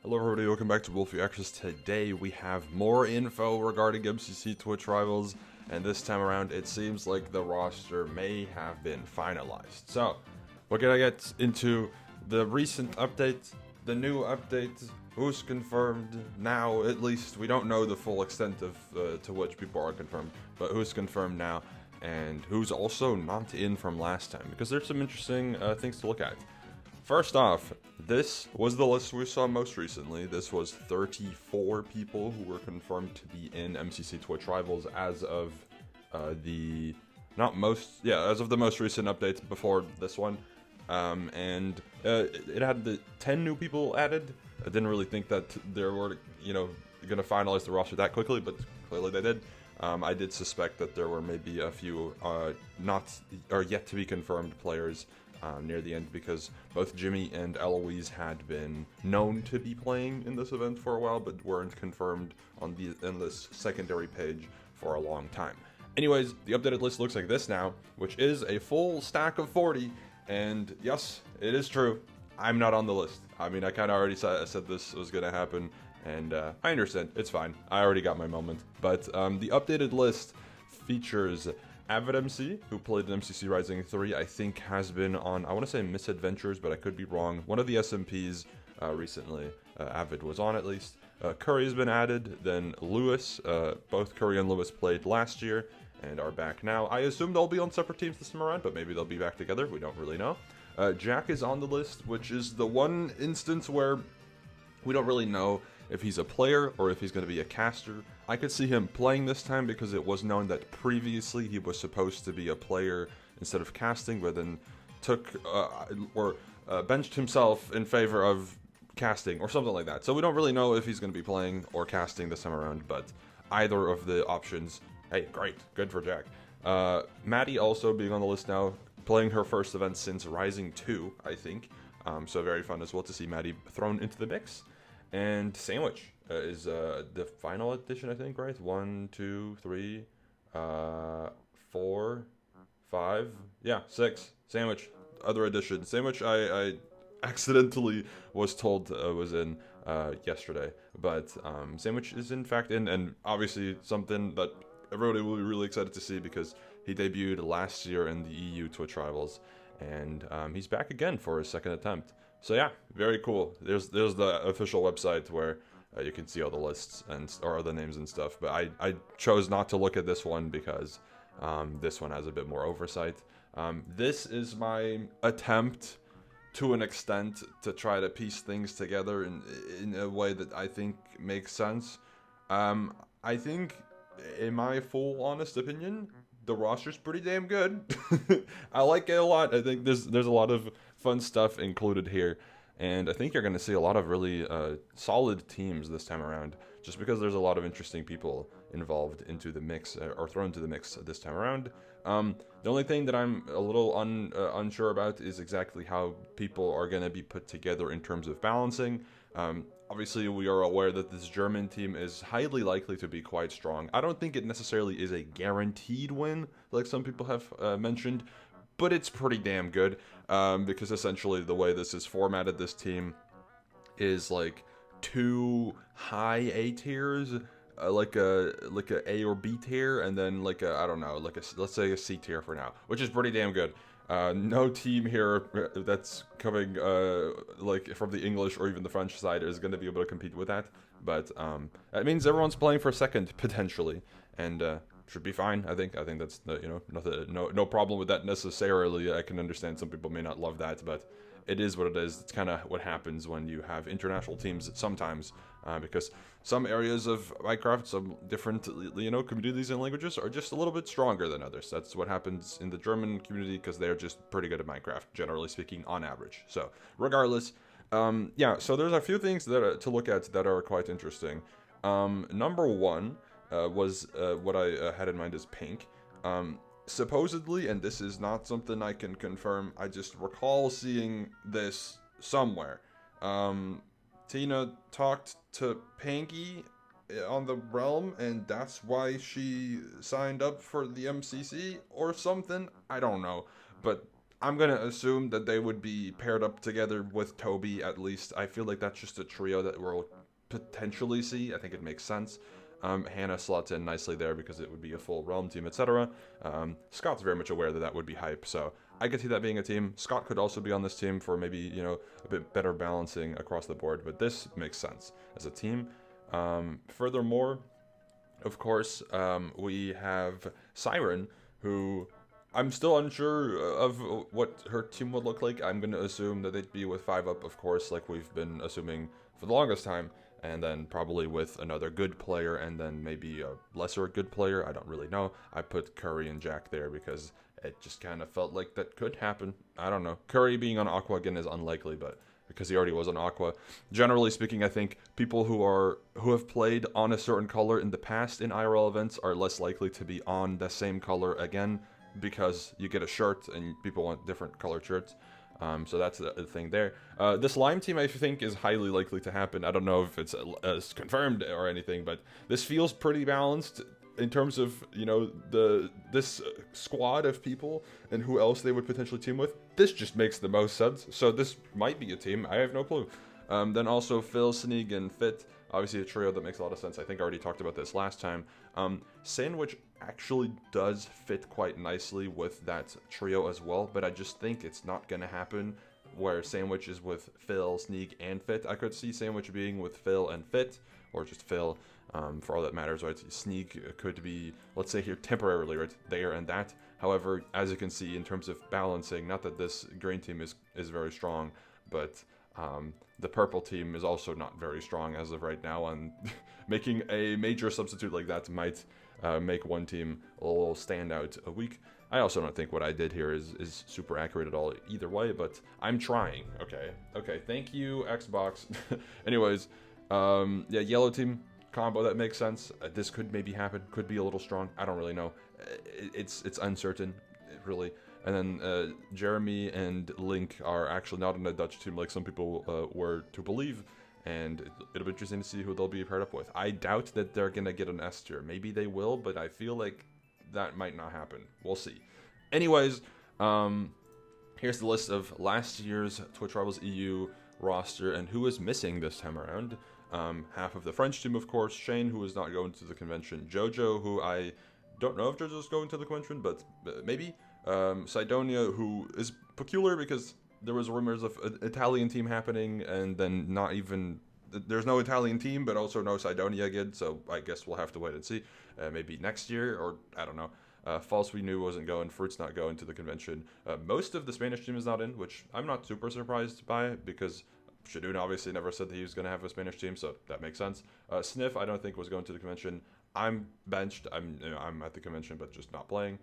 Hello everybody, welcome back to Wolfeei Access. Today we have more info regarding MCC Twitch Rivals, and this time around it seems like the roster may have been finalized. So, we're gonna get into the recent update, the new update, who's confirmed now, at least. We don't know the full extent of to which people are confirmed, but who's confirmed now, and who's also not in from last time, because there's some interesting things to look at. First off, this was the list we saw most recently. This was 34 people who were confirmed to be in MCC Twitch Rivals as of as of the most recent updates before this one. It had the 10 new people added. I didn't really think that they were, going to finalize the roster that quickly, but clearly they did. I did suspect that there were maybe a few yet to be confirmed players near the end, because both Jimmy and Eloise had been known to be playing in this event for a while, but weren't confirmed on this secondary page for a long time. Anyways, the updated list looks like this now, which is a full stack of 40, and yes, it is true, I'm not on the list. I mean, I kind of already said this was going to happen, and I understand, it's fine, I already got my moment. But the updated list features Avid MC, who played in MCC Rising 3, I think has been on, I want to say Misadventures, but I could be wrong. One of the SMPs recently, Avid was on at least. Curry has been added, then Lewis, both Curry and Lewis played last year and are back now. I assume they'll be on separate teams this time around, but maybe they'll be back together, we don't really know. Jack is on the list, which is the one instance where we don't really know if he's a player or if he's going to be a caster. I could see him playing this time because it was known that previously he was supposed to be a player instead of casting, but then benched himself in favor of casting or something like that. So we don't really know if he's going to be playing or casting this time around, but either of the options, hey, great, good for Jack. Maddie also being on the list now, playing her first event since Rising 2, I think. So very fun as well to see Maddie thrown into the mix. And Sandwich is the final edition, I think, right? 1, 2, 3, 4, 5, 6. Sandwich, other edition. Sandwich, I accidentally was told was in yesterday, but Sandwich is in fact in, and obviously something that everybody will be really excited to see because he debuted last year in the EU Twitch Rivals, and he's back again for his second attempt. So yeah, very cool. There's the official website where you can see all the lists or the names and stuff. But I chose not to look at this one because this one has a bit more oversight. This is my attempt, to an extent, to try to piece things together in a way that I think makes sense. I think, in my full honest opinion, the roster's pretty damn good. I like it a lot. I think there's a lot of fun stuff included here, and I think you're going to see a lot of really solid teams this time around, just because there's a lot of interesting people involved into the mix, or thrown into the mix this time around. The only thing that I'm a little unsure about is exactly how people are going to be put together in terms of balancing. Obviously, we are aware that this German team is highly likely to be quite strong. I don't think it necessarily is a guaranteed win, like some people have mentioned, but it's pretty damn good, because essentially the way this is formatted, this team is like 2 high A tiers, like a A or B tier, and then like a, I don't know, like let's say a C tier for now, which is pretty damn good. No team here that's coming like from the English or even the French side is going to be able to compete with that. But that means everyone's playing for second potentially, and should be fine. I think that's no problem with that necessarily. I can understand some people may not love that, but it is what it is. It's kind of what happens when you have international teams sometimes, because some areas of Minecraft, some different communities and languages are just a little bit stronger than others. That's what happens in the German community because they're just pretty good at Minecraft, generally speaking, on average. So regardless, so there's a few things that to look at that are quite interesting. Number one was what I had in mind as Pink. Supposedly, and this is not something I can confirm, I just recall seeing this somewhere. Tina talked to Pinky on the Realm, and that's why she signed up for the MCC or something. I don't know, but I'm going to assume that they would be paired up together with Toby at least. I feel like that's just a trio that we'll potentially see. I think it makes sense. Hannah slots in nicely there because it would be a full Realm team, etc. Scott's very much aware that that would be hype, so I could see that being a team. Scott could also be on this team for maybe, you know, a bit better balancing across the board, but this makes sense as a team. Furthermore, of course, we have Siren, who I'm still unsure of what her team would look like. I'm going to assume that they'd be with 5 up, of course, like we've been assuming for the longest time, and then probably with another good player, and then maybe a lesser good player. I don't really know. I put Curry and Jack there because it just kind of felt like that could happen. I don't know. Curry being on Aqua again is unlikely, but because he already was on Aqua. Generally speaking, I think people who have played on a certain color in the past in IRL events are less likely to be on the same color again, because you get a shirt and people want different colored shirts. So that's the thing there. This Lime team, I think, is highly likely to happen. I don't know if it's confirmed or anything, but this feels pretty balanced in terms of, you know, this squad of people and who else they would potentially team with. This just makes the most sense. So this might be a team. I have no clue. Then also Phil, Sneak, and Fit. Obviously a trio that makes a lot of sense. I think I already talked about this last time. Sandwich actually does fit quite nicely with that trio as well, but I just think it's not going to happen where Sandwich is with Phil, Sneak, and Fit. I could see Sandwich being with Phil and Fit, or just Phil, for all that matters, right? Sneak could be, let's say here, temporarily, right, there and that. However, as you can see, in terms of balancing, not that this green team is very strong, but the purple team is also not very strong as of right now, and making a major substitute like that might make one team a little stand out a week. I also don't think what I did here is super accurate at all either way, but I'm trying. Okay, thank you, Xbox. Anyways, yeah, yellow team combo, that makes sense. This could maybe happen, could be a little strong. I don't really know. It's uncertain, really. And then Jeremy and Link are actually not on a Dutch team like some people were to believe, and it'll be interesting to see who they'll be paired up with. I doubt that they're going to get an S tier. Maybe they will, but I feel like that might not happen. We'll see. Anyways, here's the list of last year's Twitch Rivals EU roster and who is missing this time around. Half of the French team, of course. Shane, who is not going to the convention. Jojo, who I don't know if Jojo's going to the convention, but maybe. Sidonia, who is peculiar because there was rumors of an Italian team happening, and then not even, there's no Italian team, but also no Sidonia again, so I guess we'll have to wait and see. Maybe next year, or I don't know. False we knew wasn't going, Fruit's not going to the convention. Most of the Spanish team is not in, which I'm not super surprised by, because Shadun obviously never said that he was going to have a Spanish team, so that makes sense. Sniff, I don't think was going to the convention. I'm benched. I'm at the convention, but just not playing.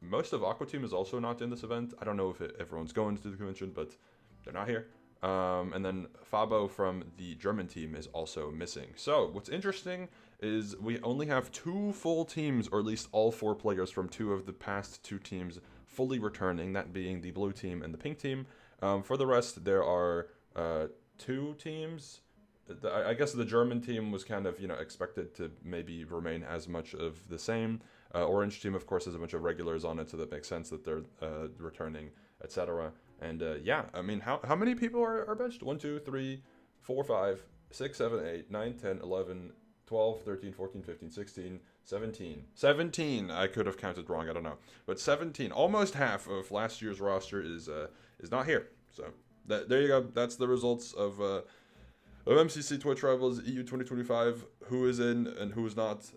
Most of Aqua Team is also not in this event. I don't know if everyone's going to the convention, but they're not here. And then Fabo from the German team is also missing. So what's interesting is we only have 2 full teams, or at least all 4 players from 2 of the past 2 teams fully returning, that being the blue team and the pink team. For the rest, there are 2 teams. I guess the German team was kind of, you know, expected to maybe remain as much of the same. Orange team, of course, has a bunch of regulars on it, so that makes sense that they're returning, etc. And yeah, I mean, how many people are benched? 1, 2, 3, 4, 5, 6, 7, 8, 9, 10, 11, 12, 13, 14, 15, 16, 17. 17! I could have counted wrong, I don't know. But 17, almost half of last year's roster is not here. So there you go. That's the results of MCC Twitch Rivals EU 2025. Who is in and who is not.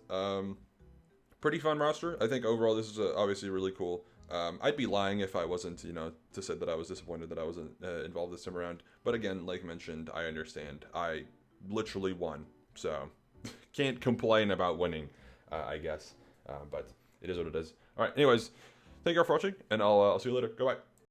Pretty fun roster. I think overall this is obviously really cool. I'd be lying if I wasn't, you know, to say that I was disappointed that I wasn't involved this time around. But again, like mentioned, I understand. I literally won, so can't complain about winning, I guess. But it is what it is. All right. Anyways, thank you all for watching, and I'll see you later. Goodbye.